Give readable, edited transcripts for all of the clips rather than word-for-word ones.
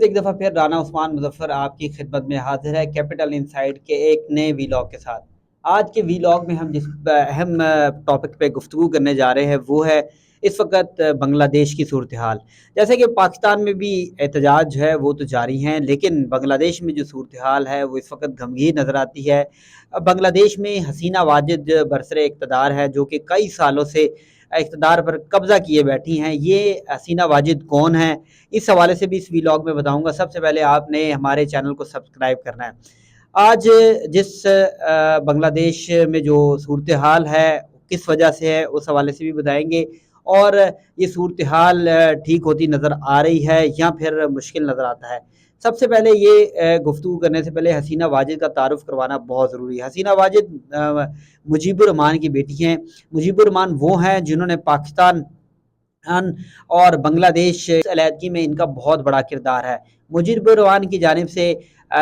ایک دفعہ پھر رانا عثمان مظفر آپ کی خدمت میں حاضر ہے کیپٹل انسائٹ کے ایک نئے ویلاگ کے ساتھ۔ آج کے ویلاگ میں ہم جس اہم ٹاپک پہ گفتگو کرنے جا رہے ہیں وہ ہے اس وقت بنگلہ دیش کی صورتحال۔ جیسے کہ پاکستان میں بھی احتجاج ہے وہ تو جاری ہیں، لیکن بنگلہ دیش میں جو صورتحال ہے وہ اس وقت گھمگیر نظر آتی ہے۔ بنگلہ دیش میں حسینہ واجد برسر اقتدار ہے جو کہ کئی سالوں سے اقتدار پر قبضہ کیے بیٹھی ہیں۔ یہ حسینہ واجد کون ہیں، اس حوالے سے بھی اس ویلاگ میں بتاؤں گا۔ سب سے پہلے آپ نے ہمارے چینل کو سبسکرائب کرنا ہے۔ آج جس بنگلہ دیش میں جو صورتحال ہے کس وجہ سے ہے اس حوالے سے بھی بتائیں گے، اور یہ صورتحال ٹھیک ہوتی نظر آ رہی ہے یا پھر مشکل نظر آتا ہے۔ سب سے پہلے یہ گفتگو کرنے سے پہلے حسینہ واجد کا تعارف کروانا بہت ضروری ہے۔ حسینہ واجد مجیب الرحمان کی بیٹی ہیں۔ مجیب الرحمان وہ ہیں جنہوں نے پاکستان اور بنگلہ دیش علیحدگی میں ان کا بہت بڑا کردار ہے۔ مجیب الرحمان کی جانب سے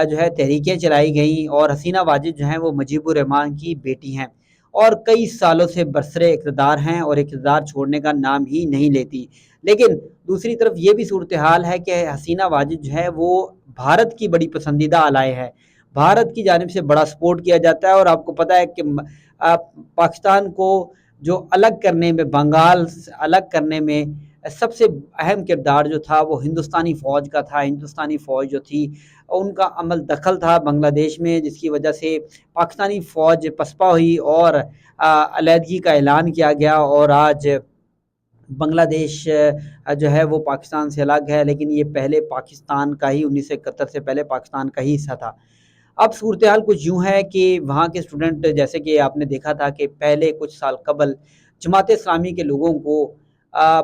جو ہے تحریکیں چلائی گئیں، اور حسینہ واجد جو ہیں وہ مجیب الرحمان کی بیٹی ہیں اور کئی سالوں سے برسر اقتدار ہیں اور اقتدار چھوڑنے کا نام ہی نہیں لیتی۔ لیکن دوسری طرف یہ بھی صورتحال ہے کہ حسینہ واجد جو ہے وہ بھارت کی بڑی پسندیدہ آلائے ہے، بھارت کی جانب سے بڑا سپورٹ کیا جاتا ہے، اور آپ کو پتہ ہے کہ پاکستان کو جو الگ کرنے میں، بنگال سے الگ کرنے میں سب سے اہم کردار جو تھا وہ ہندوستانی فوج کا تھا۔ ہندوستانی فوج جو تھی ان کا عمل دخل تھا بنگلہ دیش میں، جس کی وجہ سے پاکستانی فوج پسپا ہوئی اور علیحدگی کا اعلان کیا گیا، اور آج بنگلہ دیش جو ہے وہ پاکستان سے الگ ہے، لیکن یہ پہلے پاکستان کا ہی 1971 سے پہلے پاکستان کا ہی حصہ تھا۔ اب صورتحال کچھ یوں ہے کہ وہاں کے اسٹوڈنٹ، جیسے کہ آپ نے دیکھا تھا کہ پہلے کچھ سال قبل جماعت اسلامی کے لوگوں کو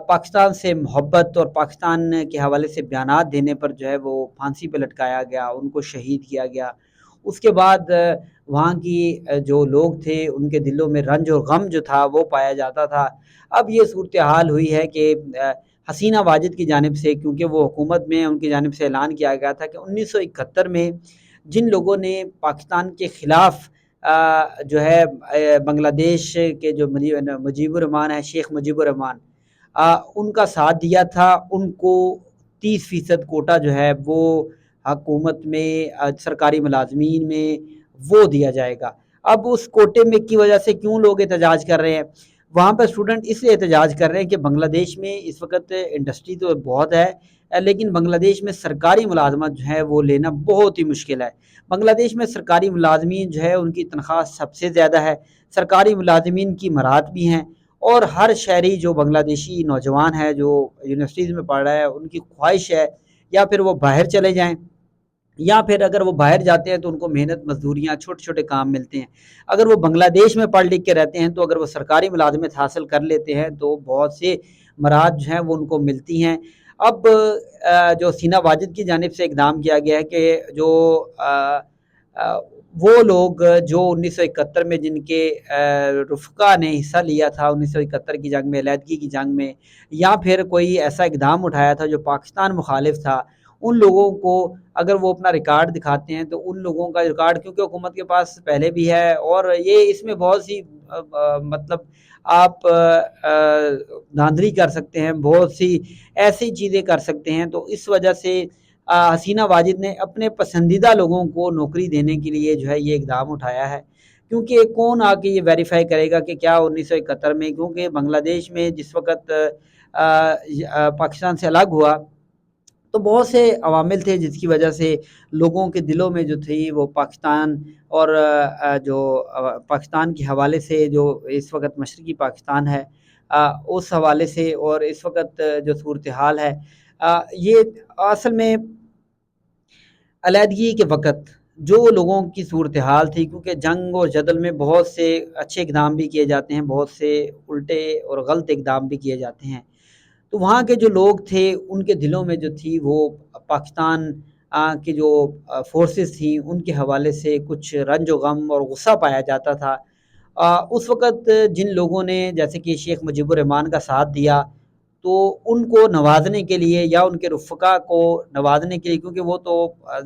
پاکستان سے محبت اور پاکستان کے حوالے سے بیانات دینے پر جو ہے وہ پھانسی پہ لٹکایا گیا، ان کو شہید کیا گیا۔ اس کے بعد وہاں کی جو لوگ تھے ان کے دلوں میں رنج اور غم جو تھا وہ پایا جاتا تھا۔ اب یہ صورتحال ہوئی ہے کہ حسینہ واجد کی جانب سے، کیونکہ وہ حکومت میں ان کی جانب سے اعلان کیا گیا تھا کہ 1971 میں جن لوگوں نے پاکستان کے خلاف جو ہے بنگلہ دیش کے جو مجیب الرحمان ہے، شیخ مجیب الرحمان، ان کا ساتھ دیا تھا، ان کو 30% کوٹا جو ہے وہ حکومت میں سرکاری ملازمین میں وہ دیا جائے گا۔ اب اس کوٹے میں کی وجہ سے کیوں لوگ احتجاج کر رہے ہیں؟ وہاں پر اسٹوڈنٹ اس لیے احتجاج کر رہے ہیں کہ بنگلہ دیش میں اس وقت انڈسٹری تو بہت ہے، لیکن بنگلہ دیش میں سرکاری ملازمت جو ہے وہ لینا بہت ہی مشکل ہے۔ بنگلہ دیش میں سرکاری ملازمین جو ہے ان کی تنخواہ سب سے زیادہ ہے، سرکاری ملازمین کی مراد بھی ہیں، اور ہر شہری جو بنگلہ دیشی نوجوان ہے جو یونیورسٹیز میں پڑھ رہا ہے ان کی خواہش ہے یا پھر وہ باہر چلے جائیں، یا پھر اگر وہ باہر جاتے ہیں تو ان کو محنت مزدوریاں چھوٹے چھوٹے کام ملتے ہیں۔ اگر وہ بنگلہ دیش میں پڑھ لکھ کے رہتے ہیں تو اگر وہ سرکاری ملازمت حاصل کر لیتے ہیں تو بہت سے مراد جو ہیں وہ ان کو ملتی ہیں۔ اب جو حسینہ واجد کی جانب سے اقدام کیا گیا ہے کہ جو وہ لوگ جو 1971 میں جن کے رفقا نے حصہ لیا تھا 1971 کی جنگ میں، علیحدگی کی جنگ میں، یا پھر کوئی ایسا اقدام اٹھایا تھا جو پاکستان مخالف تھا، ان لوگوں کو اگر وہ اپنا ریکارڈ دکھاتے ہیں تو ان لوگوں کا ریکارڈ، کیونکہ حکومت کے پاس پہلے بھی ہے اور یہ اس میں بہت سی مطلب آپ دھاندلی کر سکتے ہیں، بہت سی ایسی چیزیں کر سکتے ہیں، تو اس وجہ سے حسینہ واجد نے اپنے پسندیدہ لوگوں کو نوکری دینے کے لیے جو ہے یہ اقدام اٹھایا ہے۔ کیونکہ کون آ کے یہ ویریفائی کرے گا کہ کیا 1971 میں، کیونکہ بنگلہ دیش میں جس وقت پاکستان سے الگ ہوا تو بہت سے عوامل تھے جس کی وجہ سے لوگوں کے دلوں میں جو تھی وہ پاکستان اور جو پاکستان کے حوالے سے جو اس وقت مشرقی پاکستان ہے اس حوالے سے، اور اس وقت جو صورتحال ہے یہ اصل میں علیحدگی کے وقت جو لوگوں کی صورتحال تھی، کیونکہ جنگ اور جدل میں بہت سے اچھے اقدام بھی کیے جاتے ہیں، بہت سے الٹے اور غلط اقدام بھی کیے جاتے ہیں، تو وہاں کے جو لوگ تھے ان کے دلوں میں جو تھی وہ پاکستان کی جو فورسز تھیں ان کے حوالے سے کچھ رنج و غم اور غصہ پایا جاتا تھا۔ اس وقت جن لوگوں نے جیسے کہ شیخ مجیب الرحمان کا ساتھ دیا تو ان کو نوازنے کے لیے یا ان کے رفقا کو نوازنے کے لیے، کیونکہ وہ تو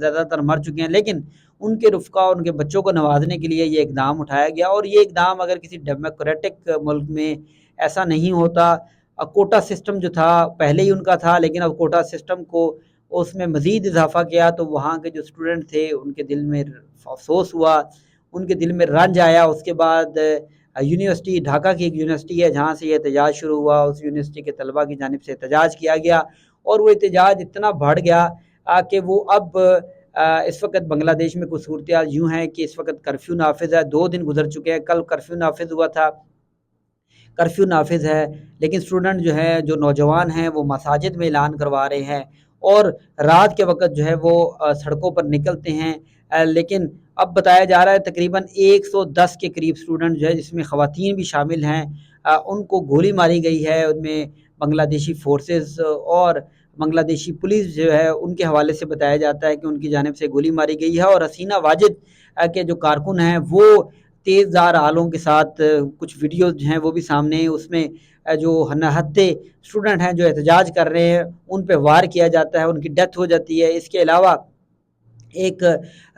زیادہ تر مر چکے ہیں، لیکن ان کے رفقا، ان کے بچوں کو نوازنے کے لیے یہ اقدام اٹھایا گیا، اور یہ اقدام اگر کسی ڈیموکریٹک ملک میں ایسا نہیں ہوتا۔ کوٹا سسٹم جو تھا پہلے ہی ان کا تھا، لیکن اب کوٹا سسٹم کو اس میں مزید اضافہ کیا تو وہاں کے جو اسٹوڈنٹ تھے ان کے دل میں افسوس ہوا، ان کے دل میں رنج آیا۔ اس کے بعد یونیورسٹی ڈھاکہ کی ایک یونیورسٹی ہے جہاں سے یہ احتجاج شروع ہوا، اس یونیورسٹی کے طلباء کی جانب سے احتجاج کیا گیا، اور وہ احتجاج اتنا بڑھ گیا کہ وہ اب اس وقت بنگلہ دیش میں کچھ صورتحال یوں ہے کہ اس وقت کرفیو نافذ ہے، 2 دن گزر چکے ہیں، کل کرفیو نافذ ہوا تھا، کرفیو نافذ ہے، لیکن اسٹوڈنٹ جو ہے، جو نوجوان ہیں، وہ مساجد میں اعلان کروا رہے ہیں اور رات کے وقت جو ہے وہ سڑکوں پر نکلتے ہیں۔ لیکن اب بتایا جا رہا ہے تقریباً 110 کے قریب اسٹوڈنٹ جو ہے، جس میں خواتین بھی شامل ہیں، ان کو گولی ماری گئی ہے۔ ان میں بنگلہ دیشی فورسز اور بنگلہ دیشی پولیس جو ہے ان کے حوالے سے بتایا جاتا ہے کہ ان کی جانب سے گولی ماری گئی ہے، اور حسینہ واجد کے جو کارکن ہیں وہ تیز دھار آلوں کے ساتھ کچھ ویڈیوز جو ہیں وہ بھی سامنے ہیں، اس میں جو نہتے اسٹوڈنٹ ہیں جو احتجاج کر رہے ہیں ان پہ وار کیا جاتا ہے، ان کی ڈیتھ ہو جاتی ہے۔ اس کے علاوہ ایک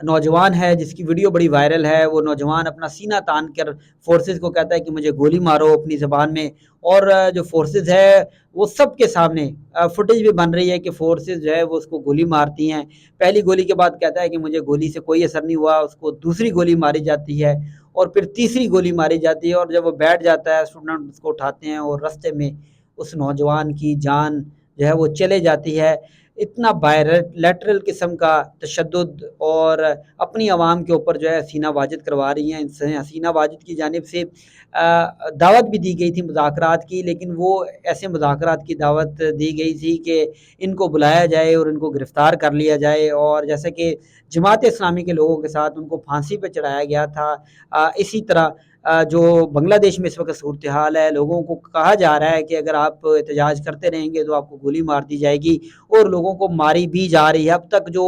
نوجوان ہے جس کی ویڈیو بڑی وائرل ہے، وہ نوجوان اپنا سینہ تان کر فورسز کو کہتا ہے کہ مجھے گولی مارو اپنی زبان میں، اور جو فورسز ہے وہ سب کے سامنے فوٹیج بھی بن رہی ہے کہ فورسز جو ہے وہ اس کو گولی مارتی ہیں۔ پہلی گولی کے بعد کہتا ہے کہ مجھے گولی سے کوئی اثر نہیں ہوا، اس کو دوسری گولی ماری جاتی ہے اور پھر تیسری گولی ماری جاتی ہے، اور جب وہ بیٹھ جاتا ہے اسٹوڈنٹ اس کو اٹھاتے ہیں اور رستے میں اس نوجوان کی جان جو ہے وہ چلے جاتی ہے۔ اتنا لیٹرل قسم کا تشدد اور اپنی عوام کے اوپر جو ہے حسینہ واجد کروا رہی ہیں۔ حسینہ واجد کی جانب سے دعوت بھی دی گئی تھی مذاکرات کی، لیکن وہ ایسے مذاکرات کی دعوت دی گئی تھی کہ ان کو بلایا جائے اور ان کو گرفتار کر لیا جائے، اور جیسے کہ جماعت اسلامی کے لوگوں کے ساتھ ان کو پھانسی پہ چڑھایا گیا تھا۔ اسی طرح جو بنگلہ دیش میں اس وقت صورتحال ہے، لوگوں کو کہا جا رہا ہے کہ اگر آپ احتجاج کرتے رہیں گے تو آپ کو گولی مار دی جائے گی، اور لوگوں کو ماری بھی جا رہی ہے اب تک۔ جو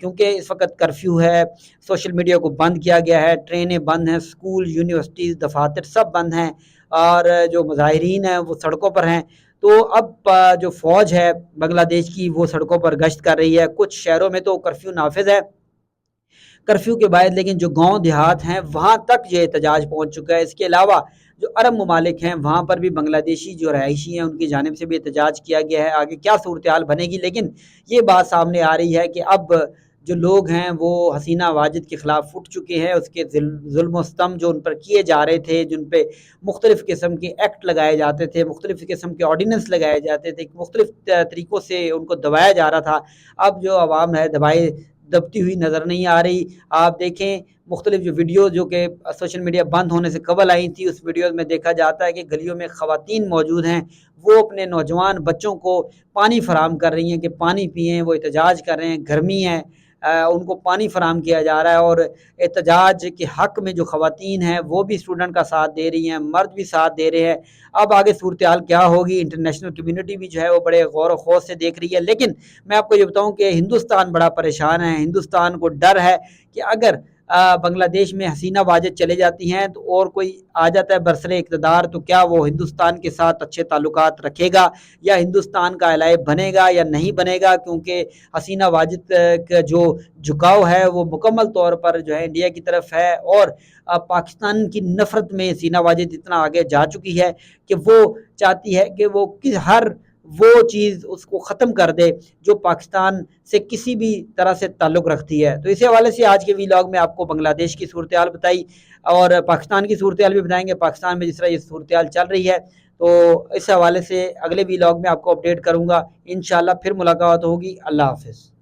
کیونکہ اس وقت کرفیو ہے، سوشل میڈیا کو بند کیا گیا ہے، ٹرینیں بند ہیں، اسکول، یونیورسٹیز، دفاتر سب بند ہیں، اور جو مظاہرین ہیں وہ سڑکوں پر ہیں۔ تو اب جو فوج ہے بنگلہ دیش کی وہ سڑکوں پر گشت کر رہی ہے۔ کچھ شہروں میں تو کرفیو نافذ ہے کرفیو کے بعد، لیکن جو گاؤں دیہات ہیں وہاں تک یہ احتجاج پہنچ چکا ہے۔ اس کے علاوہ جو عرب ممالک ہیں وہاں پر بھی بنگلہ دیشی جو رہائشی ہیں ان کی جانب سے بھی احتجاج کیا گیا ہے۔ آگے کیا صورتحال بنے گی، لیکن یہ بات سامنے آ رہی ہے کہ اب جو لوگ ہیں وہ حسینہ واجد کے خلاف اٹھ چکے ہیں۔ اس کے ظلم و ستم جو ان پر کیے جا رہے تھے، جن پہ مختلف قسم کے ایکٹ لگائے جاتے تھے، مختلف قسم کے آرڈیننس لگائے جاتے تھے، مختلف طریقوں سے ان کو دبایا جا رہا تھا، اب جو عوام ہے دبتی ہوئی نظر نہیں آ رہی۔ آپ دیکھیں مختلف جو ویڈیو جو کہ سوشل میڈیا بند ہونے سے قبل آئی تھی، اس ویڈیو میں دیکھا جاتا ہے کہ گلیوں میں خواتین موجود ہیں، وہ اپنے نوجوان بچوں کو پانی فراہم کر رہی ہیں کہ پانی پئیں، وہ احتجاج کر رہے ہیں، گرمی ہے، ان کو پانی فراہم کیا جا رہا ہے، اور احتجاج کے حق میں جو خواتین ہیں وہ بھی اسٹوڈنٹ کا ساتھ دے رہی ہیں، مرد بھی ساتھ دے رہے ہیں۔ اب آگے صورتحال کیا ہوگی، انٹرنیشنل کمیونٹی بھی جو ہے وہ بڑے غور و خوض سے دیکھ رہی ہے، لیکن میں آپ کو یہ بتاؤں کہ ہندوستان بڑا پریشان ہے۔ ہندوستان کو ڈر ہے کہ اگر بنگلہ دیش میں حسینہ واجد چلے جاتی ہیں تو اور کوئی آ جاتا ہے برسر اقتدار، تو کیا وہ ہندوستان کے ساتھ اچھے تعلقات رکھے گا، یا ہندوستان کا الائے بنے گا یا نہیں بنے گا، کیونکہ حسینہ واجد کا جو جھکاؤ ہے وہ مکمل طور پر جو ہے انڈیا کی طرف ہے، اور پاکستان کی نفرت میں حسینہ واجد اتنا آگے جا چکی ہے کہ وہ چاہتی ہے کہ وہ ہر وہ چیز اس کو ختم کر دے جو پاکستان سے کسی بھی طرح سے تعلق رکھتی ہے۔ تو اسی حوالے سے آج کے ویلاگ میں آپ کو بنگلہ دیش کی صورتحال بتائی اور پاکستان کی صورتحال بھی بتائیں گے، پاکستان میں جس طرح یہ صورتحال چل رہی ہے۔ تو اس حوالے سے اگلے ویلاگ میں آپ کو اپڈیٹ کروں گا، انشاءاللہ پھر ملاقات ہوگی۔ اللہ حافظ۔